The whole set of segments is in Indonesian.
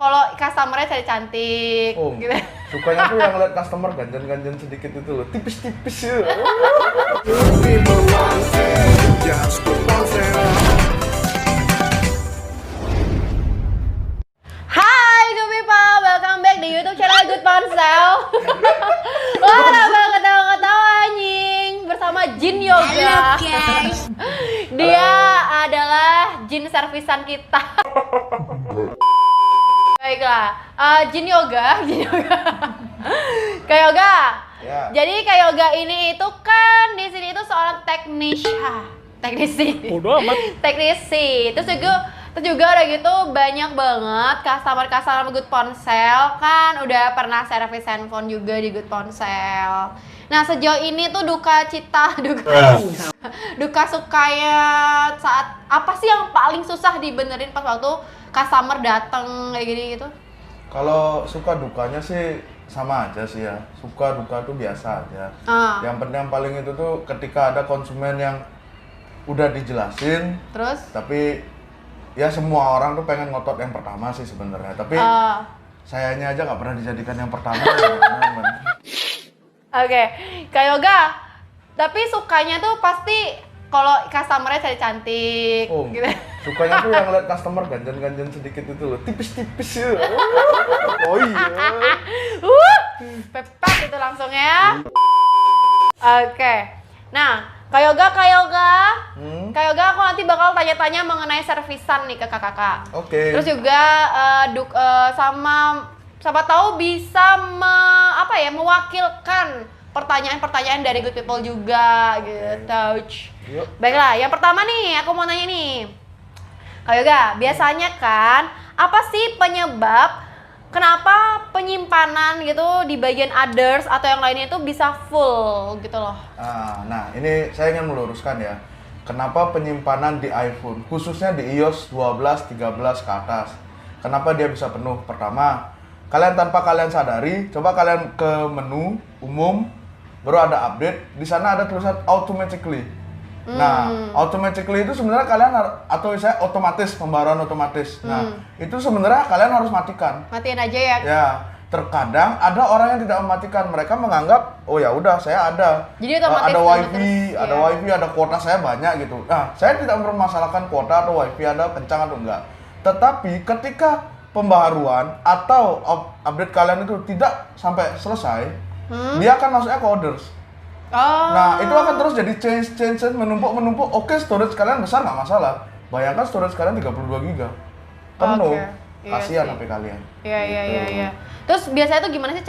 Kalau customer-nya cari cantik Oh, gitu. sukanya tuh yang lihat customer ganjen-ganjen sedikit itu loh, tipis-tipis ya. Hai good people, welcome back di YouTube channel Good Ponsel. Wah, kenapa ketawa-ketawa anjing bersama Jin Yoga. Dia adalah Jin servisan kita. Baiklah, Jin Yoga. Kak Yoga. Ya. Jadi Kak Yoga ini itu kan di sini itu seorang teknisi. Bodoh amat. Teknisi. Terus juga udah gitu banyak banget customer Good Ponsel kan udah pernah servis handphone juga di Good Ponsel. Nah, sejauh ini tuh duka sukanya saat apa sih yang paling susah dibenerin pas waktu customer dateng kayak gini gitu? Kalau suka dukanya sih sama aja sih ya. Suka duka tuh biasa aja. Yang penting yang paling itu tuh ketika ada konsumen yang udah dijelasin, Terus? tapi ya semua orang tuh pengen ngotot yang pertama sih sebenarnya. Tapi sayanya aja nggak pernah dijadikan yang pertama. Oke, Kak Yoga, tapi sukanya tuh pasti kalau customer-nya cari cantik Oh, gitu. sukanya tuh yang lihat customer ganjen-ganjen sedikit itu loh, tipis-tipis ya. Oh iya. Pepet itu langsung ya. Oke. Nah, Kak Yoga, Kak Yoga, aku nanti bakal tanya-tanya mengenai servisan nih ke kakak. Oke. Terus juga sama siapa tahu bisa mewakilkan pertanyaan-pertanyaan dari good people juga gitu. Yuk. Baiklah, yang pertama nih aku mau nanya nih. Kak Yoga, biasanya kan apa sih penyebab kenapa penyimpanan gitu di bagian others atau yang lainnya itu bisa full gitu loh? Nah, ini saya ingin meluruskan ya. Kenapa penyimpanan di iPhone, khususnya di iOS 12, 13 ke atas, kenapa dia bisa penuh? Pertama, kalian tanpa kalian sadari, coba kalian ke menu umum, baru ada update, di sana ada tulisan automatically. Nah, automatically itu sebenarnya kalian atau saya otomatis, pembaruan otomatis. Nah, itu sebenarnya kalian harus matikan. Matiin aja ya. Ya, terkadang ada orang yang tidak mematikan. Mereka menganggap, oh ya udah saya ada. Jadi otomatis ada wifi, terus, ada ya. wifi, ada kuota saya banyak gitu. Nah, saya tidak mempermasalahkan kuota atau wifi ada kencang atau enggak. Tetapi ketika pembaharuan atau update kalian itu tidak sampai selesai, dia akan masuknya ke orders. Nah, itu akan terus jadi change, menumpuk. Oke, storage kalian besar nggak masalah. Bayangkan storage kalian 32 GB. Penuh. Oke, iya Kasihan sih. HP kalian. Iya. Terus biasanya tuh gimana sih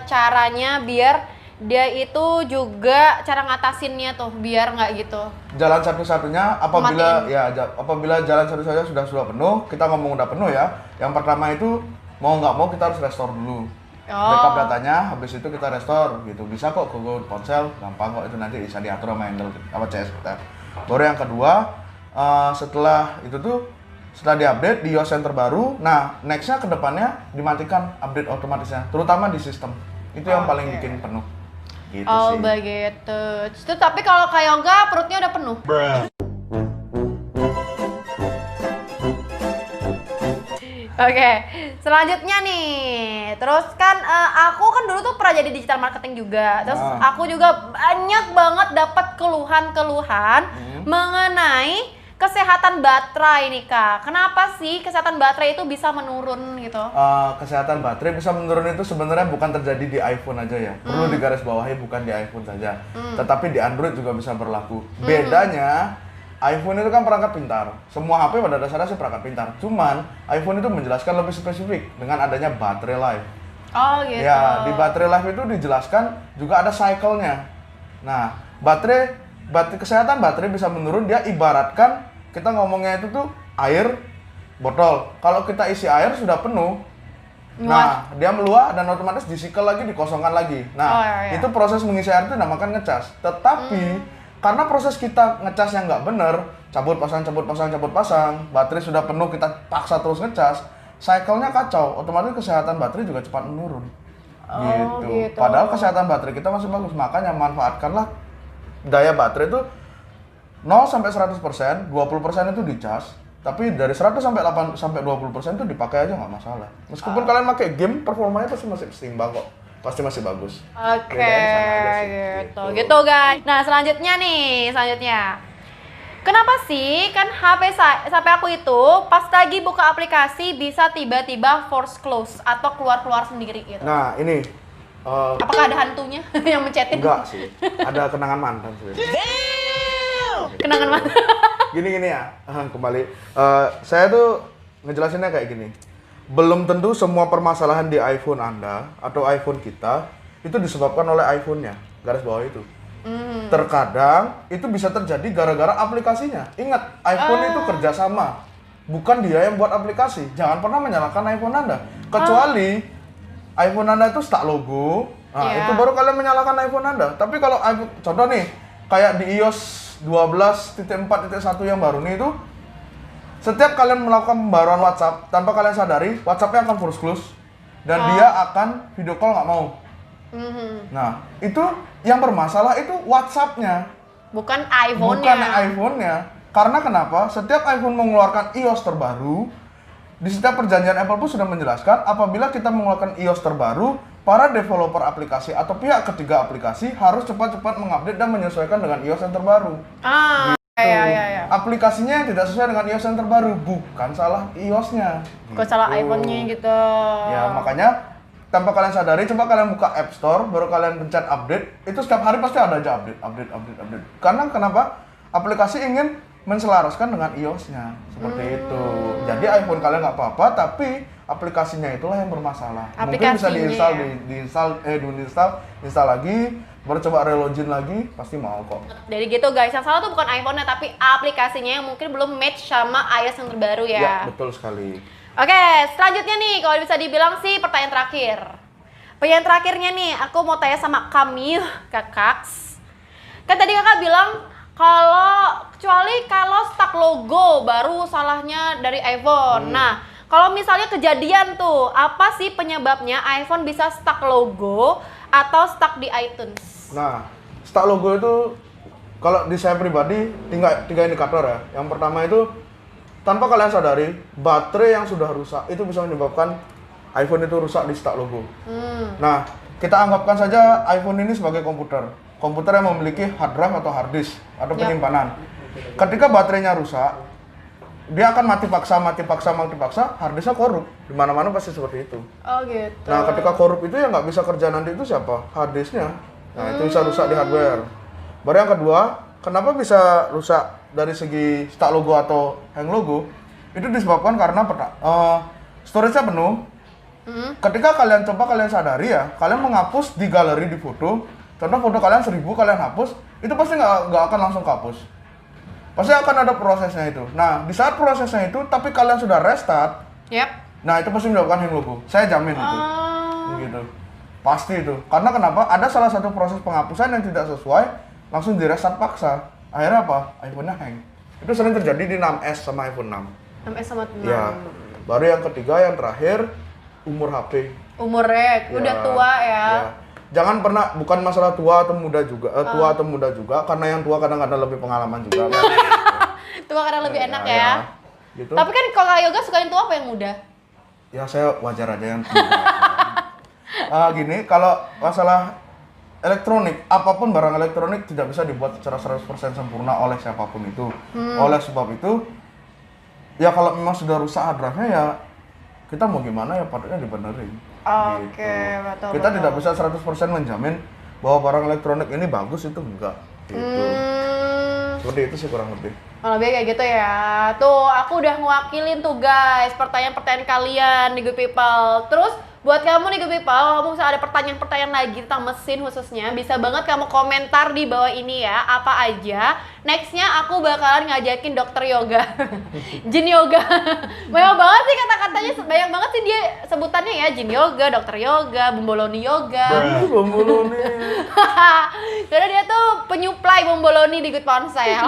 caranya biar dia itu juga cara ngatasinnya tuh biar nggak gitu? Jalan satu-satunya apabila jalan satu-satunya sudah penuh, kita ngomong udah penuh ya. Yang pertama itu mau nggak mau kita harus restore dulu. Backup datanya, habis itu kita restore gitu. Bisa kok ke Good Ponsel, gampang kok itu nanti bisa diatur sama handle apa CS kita. Baru yang kedua, setelah diupdate di iOS yang terbaru, nah nextnya ke depannya dimatikan update otomatisnya, terutama di sistem. Itu yang paling bikin penuh. Gitu sih. Begitu. Terus tapi kalau Kak Yoga perutnya udah penuh. Oke, selanjutnya nih. Terus kan aku kan dulu tuh pernah jadi digital marketing juga. Terus aku juga banyak banget dapat keluhan-keluhan mengenai kesehatan baterai nih Kak. Kenapa sih kesehatan baterai itu bisa menurun gitu? Kesehatan baterai bisa menurun itu sebenarnya bukan terjadi di iPhone aja ya. Perlu digarisbawahi bukan di iPhone saja. Tetapi di Android juga bisa berlaku. Bedanya iPhone itu kan perangkat pintar. Semua HP pada dasarnya sih perangkat pintar. Cuman iPhone itu menjelaskan lebih spesifik dengan adanya baterai life. Oh gitu. Ya, di baterai life itu dijelaskan juga ada cycle-nya. Nah, kesehatan baterai bisa menurun, dia ibaratkan kita ngomongnya itu tuh air botol. Kalau kita isi air sudah penuh, nah dia meluap dan otomatis disikel lagi, dikosongkan lagi. Nah, itu proses mengisi air itu dinamakan ngecas. Tetapi karena proses kita ngecas yang nggak bener, cabut pasang, baterai sudah penuh kita paksa terus ngecas, cycle-nya kacau, otomatis kesehatan baterai juga cepat menurun. Gitu. Padahal kesehatan baterai kita masih bagus, makanya manfaatkanlah daya baterai itu 0 sampai 100%, 20% itu dicas, Tapi dari 100 sampai 8 sampai 20% tuh dipakai aja nggak masalah. Meskipun kalian pakai game, performanya pasti masih seimbang kok. Pasti masih bagus. Oke, Bedanya di sana aja sih, gitu guys. Nah selanjutnya nih, kenapa sih kan HP aku itu pas lagi buka aplikasi bisa tiba-tiba force close atau keluar sendiri gitu? Nah ini Apakah ada hantunya yang mencetin? enggak sih, ada kenangan mantan sih. Kenangan mana? Gini ya, kembali. Saya tuh ngejelasinnya kayak gini. Belum tentu semua permasalahan di iPhone Anda atau iPhone kita itu disebabkan oleh iPhone-nya. Garis bawah itu. Terkadang itu bisa terjadi gara-gara aplikasinya. Ingat, iPhone itu kerjasama. Bukan dia yang buat aplikasi. Jangan pernah menyalahkan iPhone Anda. Kecuali iPhone Anda itu stuck logo. Nah, itu baru kalian menyalahkan iPhone Anda. Tapi kalau iPhone, contoh nih, kayak di iOS 12.4.1 yang baru nih itu, setiap kalian melakukan pembaruan WhatsApp tanpa kalian sadari, WhatsApp-nya akan force close dan dia akan video call nggak mau. Nah, itu yang bermasalah itu WhatsApp-nya, bukan iPhone-nya. bukan iPhone-nya. Karena kenapa? Setiap iPhone mengeluarkan iOS terbaru, di setiap perjanjian Apple pun sudah menjelaskan apabila kita mengeluarkan iOS terbaru, para developer aplikasi atau pihak ketiga aplikasi harus cepat-cepat mengupdate dan menyesuaikan dengan iOS yang terbaru. Iya. Aplikasinya yang tidak sesuai dengan iOS yang terbaru, bukan salah iOS-nya. Kok salah iPhone-nya gitu. Ya, makanya tanpa kalian sadari, coba kalian buka App Store, baru kalian pencet update, itu setiap hari pasti ada aja update. Karena kenapa? Aplikasi ingin menselaraskan dengan iOS-nya, seperti itu. Jadi iPhone kalian nggak apa-apa, tapi aplikasinya itulah yang bermasalah. Mungkin bisa diinstal lagi, baru coba relogin lagi, pasti mau kok. Jadi gitu guys, yang salah tuh bukan iPhone-nya tapi aplikasinya yang mungkin belum match sama iOS yang terbaru ya. Ya, betul sekali. Oke, selanjutnya nih, kalau bisa dibilang sih pertanyaan terakhir. Pertanyaan terakhirnya nih, aku mau tanya sama Kamil, Kakaks. Kan tadi kakak bilang, kecuali kalau stuck logo, baru salahnya dari iPhone. Nah, kalau misalnya kejadian tuh, apa sih penyebabnya iPhone bisa stuck logo atau stuck di iTunes? Nah, stuck logo itu, kalau di saya pribadi, tiga indikator ya. Yang pertama itu, tanpa kalian sadari, baterai yang sudah rusak itu bisa menyebabkan iPhone itu rusak di stuck logo. Nah, kita anggapkan saja iPhone ini sebagai komputer yang memiliki hard drive atau hard disk atau penyimpanan. Ketika baterainya rusak, dia akan mati paksa, hard disknya korup. Di mana-mana pasti seperti itu. Oh gitu. Nah, ketika korup itu yang nggak bisa kerja nanti itu siapa? Hard disknya. Nah, itu bisa rusak di hardware. Baru yang kedua, kenapa bisa rusak dari segi stuck logo atau hang logo? Itu disebabkan karena storage-nya penuh. Ketika kalian sadari ya, kalian menghapus di galeri di foto. Contoh foto kalian 1000 kalian hapus, itu pasti nggak akan langsung kehapus. Pasti akan ada prosesnya itu. Nah, di saat prosesnya itu, tapi kalian sudah restart, nah itu pasti menyebabkan hang logo. Saya jamin itu. Gitu. Pasti itu. Karena kenapa? Ada salah satu proses penghapusan yang tidak sesuai, langsung di restart paksa. Akhirnya apa? iPhone-nya hang. Itu sering terjadi di 6S sama iPhone 6. 6S sama 6. Ya. Baru yang ketiga, yang terakhir, umur HP. Umurnya udah tua ya. Jangan pernah, bukan masalah tua atau muda juga, karena yang tua kadang-kadang lebih pengalaman juga. Tua kadang lebih enak ya. Gitu. Tapi kan kalau Kak Yoga suka yang tua apa yang muda? Ya saya wajar aja yang muda. Gini, kalau masalah elektronik, apapun barang elektronik tidak bisa dibuat secara 100% sempurna oleh siapapun itu. Oleh sebab itu, ya kalau memang sudah rusak hard drive-nya ya kita mau gimana ya patutnya dibenerin. Oke, betul. Kita tidak bisa 100% menjamin bahwa barang elektronik ini bagus, itu enggak. Gitu. Seperti itu sih kurang lebih. Lebih kayak gitu ya. Tuh, aku udah ngewakilin tuh guys pertanyaan-pertanyaan kalian di Good People. Terus buat kamu nih Good People, kamu bisa ada pertanyaan-pertanyaan lagi tentang mesin khususnya, bisa banget kamu komentar di bawah ini ya, apa aja. Nextnya aku bakalan ngajakin dokter yoga, jin yoga. Banyak banget sih kata-katanya, banyak banget sih dia sebutannya ya, jin yoga, dokter yoga, bomboloni yoga. Bomboloni. Karena dia tuh penyuplai bomboloni di Good Ponsel.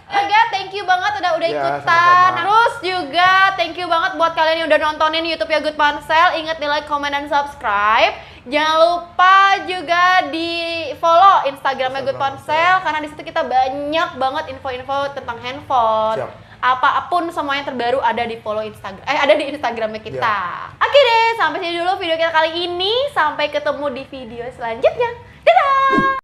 Oke, thank you banget udah ikutan. Sama-sama. Terus juga thank you banget buat kalian yang udah nontonin YouTube ya Good Ponsel. Ingat di like, comment, dan subscribe. Jangan lupa juga di follow Instagramnya Good Ponsel karena di situ kita banyak banget info-info tentang handphone. Siap. apapun semuanya terbaru ada di follow Instagram. Ada di Instagramnya kita. Oke deh, sampai sini dulu video kita kali ini. Sampai ketemu di video selanjutnya. Dadah!